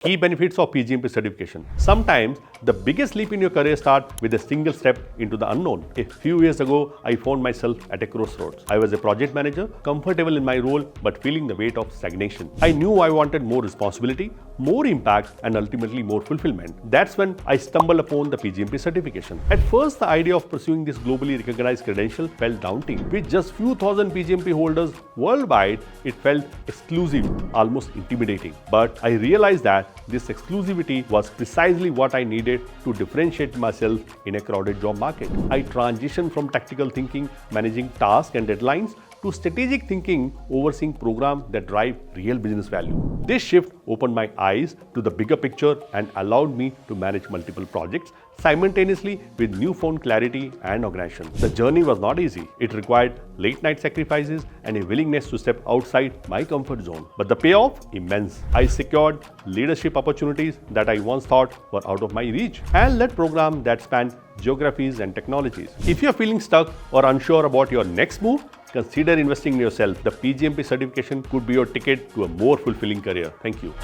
Key benefits of PgMP certification. Sometimes the biggest leap in your career starts with a single step into the unknown. A few years ago, I found myself at a crossroads. I was a project manager, comfortable in my role, but feeling the weight of stagnation. I knew I wanted more responsibility, more impact, and ultimately more fulfillment. That's when I stumbled upon the PgMP certification. At first, the idea of pursuing this globally recognized credential felt daunting. With just few thousand PgMP holders worldwide, it felt exclusive, almost intimidating. But I realized that this exclusivity was precisely what I needed to differentiate myself in a crowded job market. I transitioned from tactical thinking, managing tasks and deadlines, to strategic thinking, overseeing programs that drive real business value. This shift opened my eyes to the bigger picture and allowed me to manage multiple projects simultaneously with newfound clarity and organization. The journey was not easy. It required late-night sacrifices and a willingness to step outside my comfort zone. But the payoff, immense. I secured leadership opportunities that I once thought were out of my reach and led programs that spanned geographies and technologies. If you're feeling stuck or unsure about your next move, consider investing in yourself. The PgMP certification could be your ticket to a more fulfilling career. Thank you.